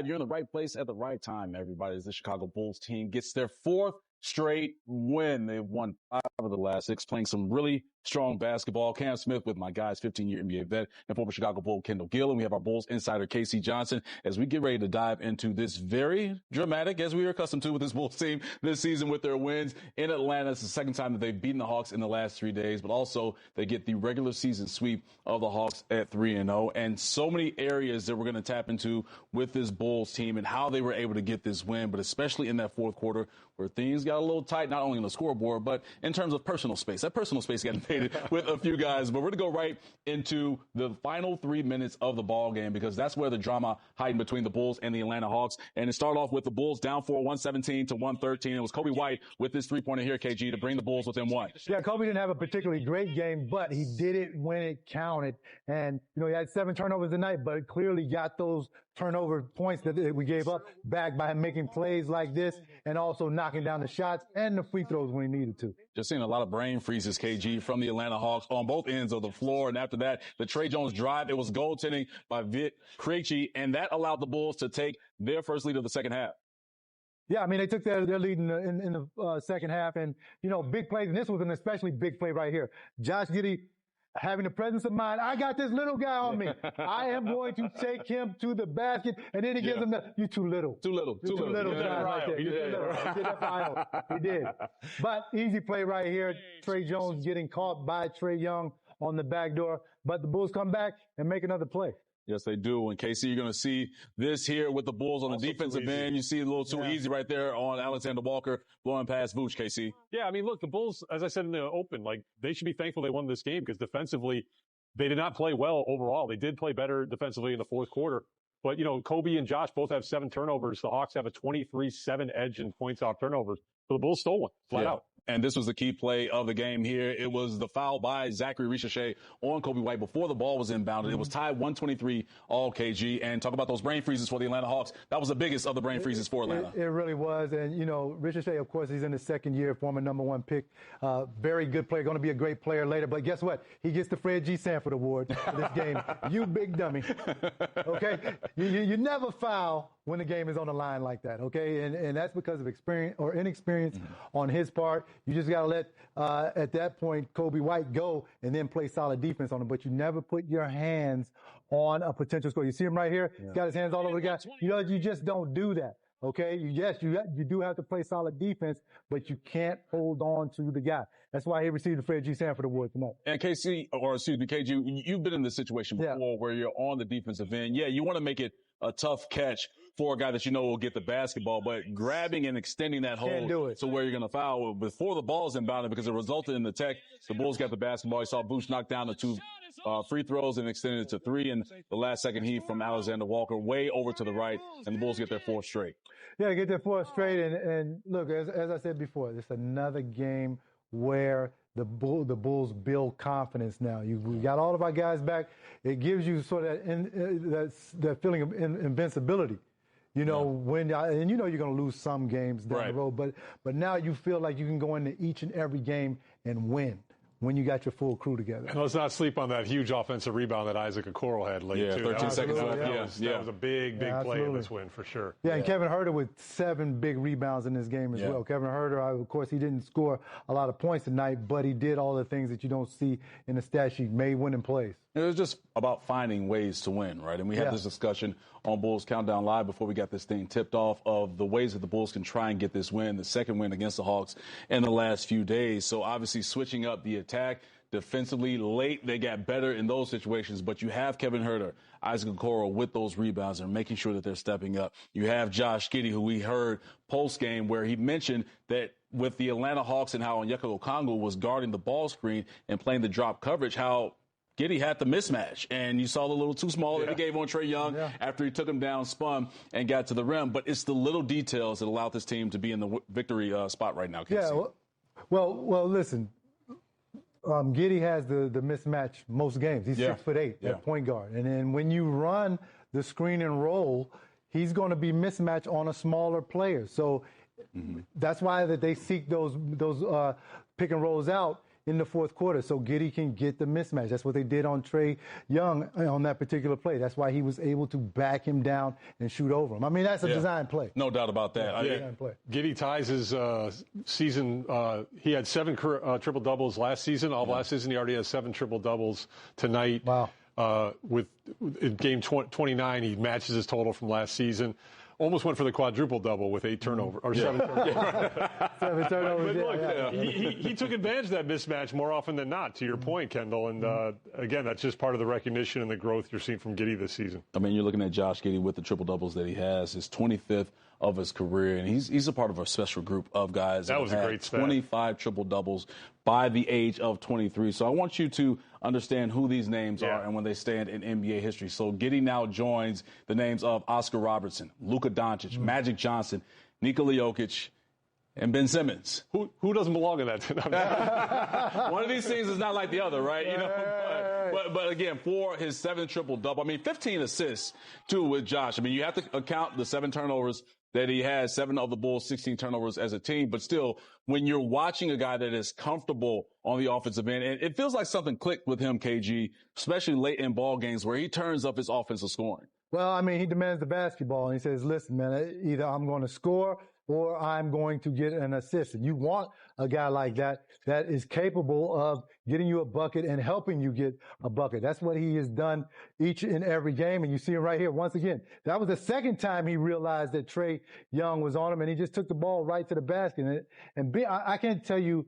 You're in the right place at the right time, everybody, as the Chicago Bulls team gets their fourth straight win. They've won 5 of the last 6, playing some really strong basketball. Cam Smith with my guys, 15-year NBA vet, and former Chicago Bull Kendall Gill. And we have our Bulls insider, Casey Johnson, as we get ready to dive into this very dramatic, as we are accustomed to with this Bulls team this season with their wins in Atlanta. It's the second time that they've beaten the Hawks in the last 3 days, but also they get the regular season sweep of the Hawks at 3-0. And so many areas that we're going to tap into with this Bulls team and how they were able to get this win, but especially in that fourth quarter where things got a little tight, not only on the scoreboard, but in terms of personal space. That personal space got invaded with a few guys. But we're going to go right into the final 3 minutes of the ball game because that's where the drama heightened between the Bulls and the Atlanta Hawks. And it started off with the Bulls down 4, 117 to 113. It was Coby White with his three-pointer here, KG, to bring the Bulls within 1. Yeah, Coby didn't have a particularly great game, but he did it when it counted. And, he had 7 turnovers tonight, but clearly got those turnover points that we gave up back by him making plays like this and also knocking down the shots and the free throws when he needed to. Just seeing a lot of brain freezes, KG, from the Atlanta Hawks on both ends of the floor. And after that, the Trey Jones drive, it was goaltending by Vit Krejci, and that allowed the Bulls to take their first lead of the second half. Yeah, I mean, they took their lead in the second half, and, big plays. And this was an especially big play right here. Josh Giddey having the presence of mind. I got this little guy on me. I am going to take him to the basket. And then he gives him you too little. Too little. Too little. He did that for Ayo. He did. But easy play right here. Trey Jones getting caught by Trae Young on the back door. But the Bulls come back and make another play. Yes, they do. And KC, you're going to see this here with the Bulls on the defensive end. You see a little too easy right there on Alexander Walker blowing past Vooch, KC. Yeah, I mean, look, the Bulls, as I said in the open, they should be thankful they won this game because defensively, they did not play well overall. They did play better defensively in the fourth quarter. But, Coby and Josh both have 7 turnovers. The Hawks have a 23-7 edge in points off turnovers. So the Bulls stole one, flat out. And this was the key play of the game here. It was the foul by Zachary Ricochet on Coby White before the ball was inbounded. It was tied 123 all KG. And talk about those brain freezes for the Atlanta Hawks. That was the biggest of the brain freezes for Atlanta. It really was. And, Ricochet, of course, he's in his second year, former #1 pick. Very good player, going to be a great player later. But guess what? He gets the Fred G. Sanford Award for this game. You big dummy. Okay? You never foul when the game is on the line like that, okay? And that's because of experience or inexperience on his part. You just got to let, at that point, Coby White go and then play solid defense on him. But you never put your hands on a potential score. You see him right here? He's got his hands all over the guy. You just don't do that, okay? You do have to play solid defense, but you can't hold on to the guy. That's why he received the Fred G. Sanford Award tonight. And KG, you've been in this situation before where you're on the defensive end. Yeah, you want to make it a tough catch for a guy that will get the basketball, but grabbing and extending that hold to where you're going to foul before the ball's inbounded because it resulted in the tech. The Bulls got the basketball. You saw Vooch knock down the 2 free throws and extended it to 3. And the last second heat from Alexander Walker way over to the right, and the Bulls get their 4th straight. Yeah, they get their 4th straight. And look, as I said before, it's another game where the Bulls build confidence now. We got all of our guys back. It gives you sort of that feeling of invincibility. When you're going to lose some games down the road, but now you feel like you can go into each and every game and win when you got your full crew together. And let's not sleep on that huge offensive rebound that Isaac Okoro had late, too. 13 seconds left. That was a big play in this win, for sure. Yeah, and Kevin Huerter with 7 big rebounds in this game as well. Kevin Huerter, of course, he didn't score a lot of points tonight, but he did all the things that you don't see in the stat sheet, made winning plays. It was just about finding ways to win, right? And we had this discussion on Bulls Countdown Live before we got this thing tipped off of the ways that the Bulls can try and get this win, the second win against the Hawks in the last few days. So obviously switching up the attack defensively late, they got better in those situations. But you have Kevin Huerter, Isaac Okoro with those rebounds and making sure that they're stepping up. You have Josh Giddey, who we heard post-game where he mentioned that with the Atlanta Hawks and how Onyeka Okongwu was guarding the ball screen and playing the drop coverage, how Giddy had the mismatch, and you saw the little too small that he gave on Trae Young after he took him down, spun, and got to the rim. But it's the little details that allowed this team to be in the victory spot right now, Casey. Yeah, well, listen, Giddy has the mismatch most games. He's 6'8" at point guard. And then when you run the screen and roll, he's going to be mismatched on a smaller player. So that's why that they seek those pick and rolls out in the fourth quarter so Giddy can get the mismatch. That's what they did on Trae Young on that particular play. That's why he was able to back him down and shoot over him. I mean, that's a design play. No doubt about that. Giddy ties his season. He had 7 triple-doubles last season. All of last season, he already has 7 triple-doubles tonight. Wow. In game 29, he matches his total from last season. Almost went for the quadruple-double with 8 turnovers, or 7 turnovers. 7 turnovers, but look, he took advantage of that mismatch more often than not, to your point, Kendall. And, again, that's just part of the recognition and the growth you're seeing from Giddy this season. I mean, you're looking at Josh Giddey with the triple-doubles that he has, his 25th of his career, and he's a part of a special group of guys that was a great stat. 25 triple-doubles by the age of 23. So I want you to understand who these names are and when they stand in NBA history. So Giddy now joins the names of Oscar Robertson, Luka Doncic, Magic Johnson, Nikola Jokic, and Ben Simmons. Who doesn't belong in that? One of these things is not like the other, right? You know, but again, for his 7th triple-double, I mean, 15 assists, too, with Josh. I mean, you have to account the 7 turnovers that he has, 7 of the Bulls, 16 turnovers as a team. But still, when you're watching a guy that is comfortable on the offensive end, and it feels like something clicked with him, KG, especially late in ball games where he turns up his offensive scoring. Well, I mean, he demands the basketball, and he says, listen, man, either I'm going to score or I'm going to get an assist. And you want a guy like that is capable of getting you a bucket and helping you get a bucket. That's what he has done each and every game. And you see him right here. Once again, that was the second time he realized that Trae Young was on him, and he just took the ball right to the basket. I can't tell you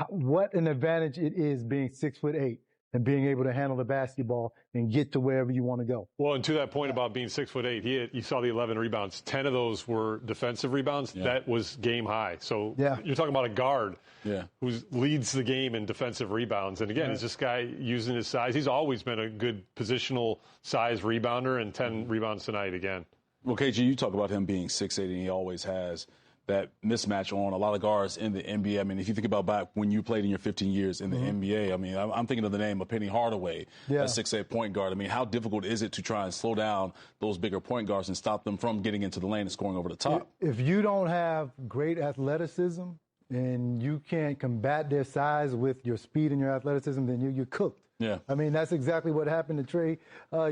what an advantage it is being 6'8" and being able to handle the basketball and get to wherever you want to go. Well, and to that point about being 6'8", you saw the 11 rebounds. 10 of those were defensive rebounds. Yeah. That was game high. So you're talking about a guard who leads the game in defensive rebounds. And again, is this guy using his size? He's always been a good positional size rebounder, and 10 rebounds tonight again. Well, KG, you talk about him being 6'8", and he always has that mismatch on a lot of guards in the NBA. I mean, if you think about back when you played in your 15 years in the NBA, I mean, I'm thinking of the name of Penny Hardaway, a 6'8" point guard. I mean, how difficult is it to try and slow down those bigger point guards and stop them from getting into the lane and scoring over the top? If you don't have great athleticism and you can't combat their size with your speed and your athleticism, then you're cooked. Yeah. I mean, that's exactly what happened to Trae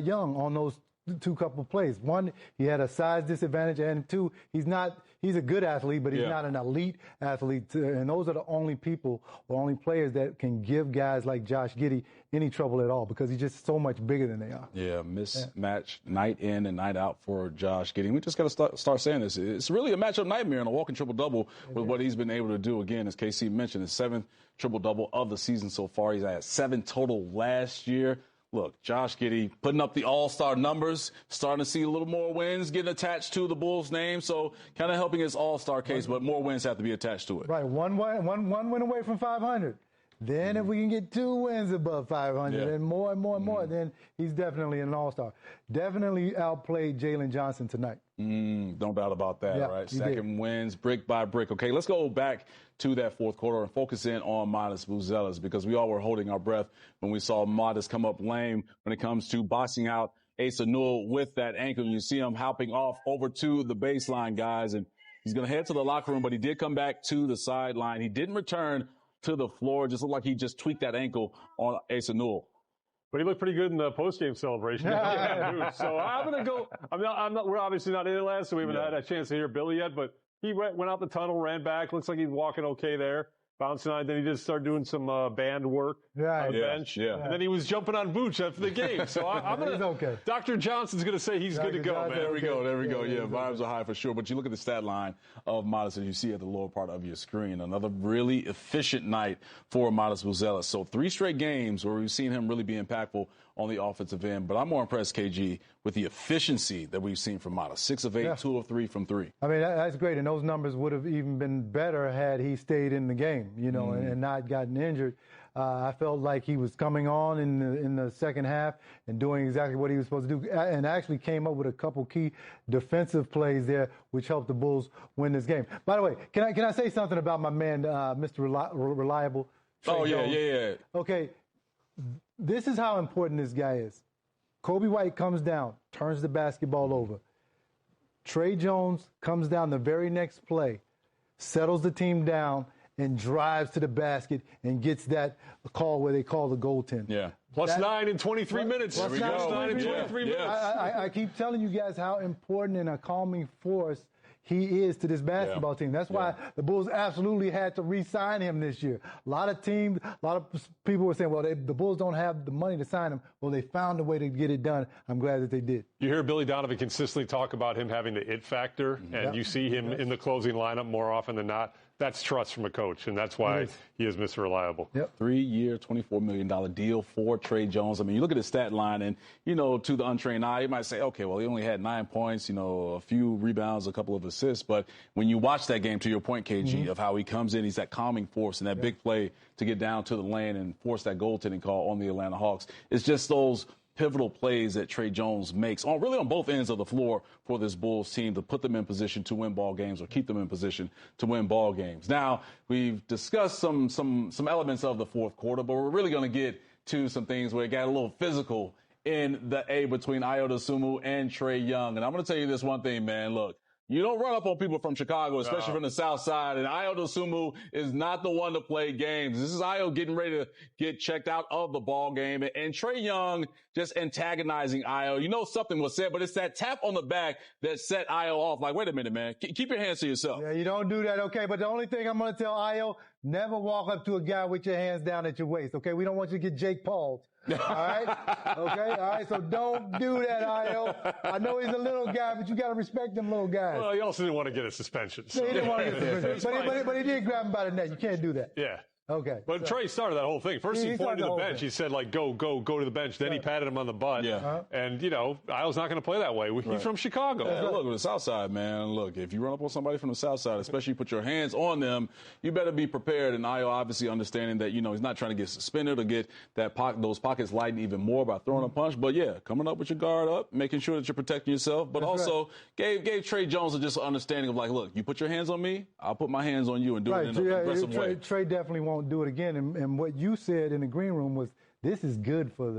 Young on those 2 couple plays. 1, he had a size disadvantage, and 2, he's a good athlete, but he's not an elite athlete. And those are the only people or only players that can give guys like Josh Giddey any trouble at all, because he's just so much bigger than they are. Yeah, mismatch night in and night out for Josh Giddey. We just got to start saying this. It's really a matchup nightmare and a walking triple-double with what he's been able to do. Again, as KC mentioned, his 7th triple-double of the season so far. He's at 7 total last year. Look, Josh Giddey putting up the all-star numbers, starting to see a little more wins getting attached to the Bulls' name, so kind of helping his all-star case, but more wins have to be attached to it. Right, one win away from 500. Then if we can get 2 wins above 500 and more, then he's definitely an all-star. Definitely outplayed Jalen Johnson tonight. No doubt about that, right? Second wins, brick by brick. Okay, let's go back to that fourth quarter and focus in on Modest Buzelis, because we all were holding our breath when we saw Modest come up lame when it comes to boxing out Asa Newell with that ankle. You see him hopping off over to the baseline, guys, and he's going to head to the locker room, but he did come back to the sideline. He didn't return to the floor. Just looked like he just tweaked that ankle on Asa Newell. But he looked pretty good in the post-game celebration. So I'm going to go. We're obviously not in Atlanta, so we haven't had a chance to hear Billy yet. But he went out the tunnel, ran back. Looks like he's walking okay there. Bouncing on. Then he just started doing some band work on the bench. And then he was jumping on Vooch after the game. So I'm going to. Okay. Dr. Johnson's going to say he's good to go, man. There we go. Yeah, vibes are high for sure. But you look at the stat line of Modest, as you see at the lower part of your screen. Another really efficient night for Modest Buzelis. So 3 straight games where we've seen him really be impactful on the offensive end. But I'm more impressed, KG, with the efficiency that we've seen from Modest. 6 of 8, 2 of 3 from 3. I mean, that's great. And those numbers would have even been better had he stayed in the game, and not gotten injured. I felt like he was coming on in the second half and doing exactly what he was supposed to do, and actually came up with a couple key defensive plays there, which helped the Bulls win this game. By the way, can I say something about my man, Mr. Reliable? Trae Jones? Yeah. Okay, this is how important this guy is. Coby White comes down, turns the basketball over. Trae Jones comes down the very next play, settles the team down, and drives to the basket and gets that call where they call the goaltend. Yeah. Plus 9 in 23 minutes. Plus 9 in 23 minutes. I keep telling you guys how important and a calming force he is to this basketball team. That's why the Bulls absolutely had to re-sign him this year. A lot of people were saying, well, the Bulls don't have the money to sign him. Well, they found a way to get it done. I'm glad that they did. You hear Billy Donovan consistently talk about him having the it factor, and you see him in the closing lineup more often than not. That's trust from a coach, and that's why he is Mr. Reliable. Yep. 3-year, $24 million deal for Tre Jones. I mean, you look at his stat line, and, to the untrained eye, you might say, okay, well, he only had 9 points, a few rebounds, a couple of assists. But when you watch that game, to your point, KG, of how he comes in, he's that calming force and that big play to get down to the lane and force that goaltending call on the Atlanta Hawks. It's just those pivotal plays that Tre Jones makes on both ends of the floor for this Bulls team to put them in position to win ball games or keep them in position to win ball games. Now, we've discussed some elements of the fourth quarter, but we're really going to get to some things where it got a little physical in the A between Ayo Dosunmu and Trae Young. And I'm going to tell you this one thing, man. Look, you don't run up on people from Chicago, especially from the South Side. And Ayo Dosunmu is not the one to play games. This is Ayo getting ready to get checked out of the ball game. And Trae Young just antagonizing Ayo. Something was said, but it's that tap on the back that set Ayo off. Like, wait a minute, man. Keep your hands to yourself. Yeah, you don't do that, okay? But the only thing I'm going to tell Ayo, never walk up to a guy with your hands down at your waist, okay? We don't want you to get Jake Paul'd. All right? Okay? All right? So don't do that, Ayo. I know he's a little guy, but you got to respect them little guys. Well, he also didn't want to get a suspension. So. No, he didn't want to get a suspension. But he did grab him by the neck. You can't do that. Yeah. Okay. But Trae started that whole thing. First, he pointed to the bench. He said, go to the bench. Then he patted him on the butt. Yeah. And, Ayo's not going to play that way. He's from Chicago. Yeah, look, with the South Side, man, look, if you run up on somebody from the South Side, especially put your hands on them, you better be prepared. And Ayo obviously understanding that, he's not trying to get suspended or get those pockets lightened even more by throwing a punch. But, yeah, coming up with your guard up, making sure that you're protecting yourself. But also gave Tre Jones just an understanding of, like, look, you put your hands on me, I'll put my hands on you and do it in an aggressive way. Tre definitely won't do it again. And what you said in the green room was, this is good for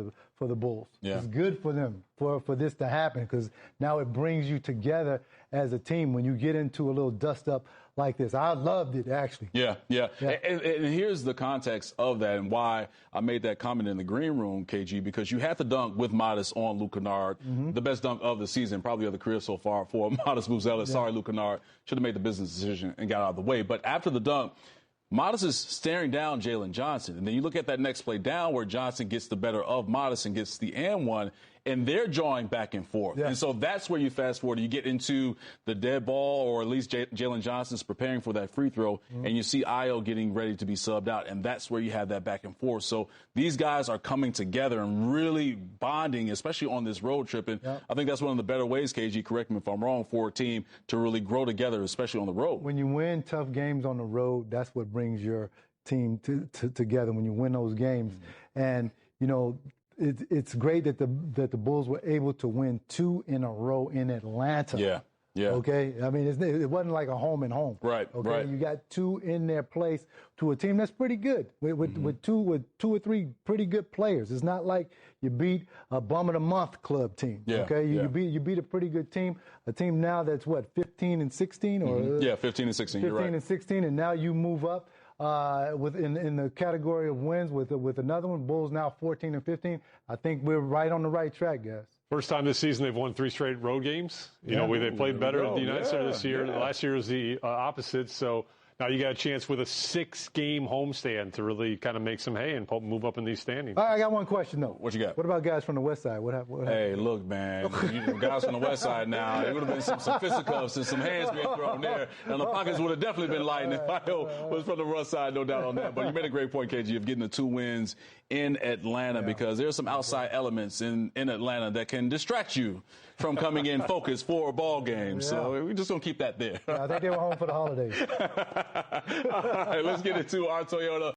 the Bulls. Yeah. It's good for them for this to happen, because now it brings you together as a team when you get into a little dust up like this. I loved it, actually. Yeah. And here's the context of that and why I made that comment in the green room, KG, because you had to dunk with Modest on Luke Kennard, the best dunk of the season, probably of the career so far for Modest Buzelis. Sorry, Luke Kennard. Should have made the business decision and got out of the way. But after the dunk, Modest is staring down Jalen Johnson. And then you look at that next play down where Johnson gets the better of Modest and gets the and one, and they're drawing back and forth. Yeah. And so that's where you fast forward. You get into the dead ball, or at least Jalen Johnson's preparing for that free throw, and you see Ayo getting ready to be subbed out. And that's where you have that back and forth. So these guys are coming together and really bonding, especially on this road trip. And I think that's one of the better ways, KG, correct me if I'm wrong, for a team to really grow together, especially on the road. When you win tough games on the road, that's what brings your team together, when you win those games. And, it's great that the Bulls were able to win 2 in a row in Atlanta. Yeah. Okay. I mean, it wasn't like a home and home. Right. Okay. Right. You got 2 in their place to a team that's pretty good with two or three pretty good players. It's not like you beat a bum of the month club team. Yeah. Okay. You beat a pretty good team. A team now that's 15 and 16 or 15 and 16. 15 You're right. and 16, and now you move up. In the category of wins with another one. Bulls now 14 and 15. I think we're right on the right track, guys. First time this season they've won 3 straight road games. They played better at the United Center this year. Yeah. Last year was the opposite. So now you got a chance with a 6-game homestand to really kind of make some hay and move up in these standings. I got one question, though. What you got? What about guys from the West Side? What happened? Hey, look, man. Guys from the West Side now, it would have been some fisticuffs and some hands being thrown there. And the pockets would have definitely been lightened if I was from the West Side, no doubt on that. But you made a great point, KG, of getting the 2 wins in Atlanta, because there's some outside elements in Atlanta that can distract you from coming in focused for a ball game. So we're just going to keep that there. I think they were home for the holidays. All right, let's get into our Toyota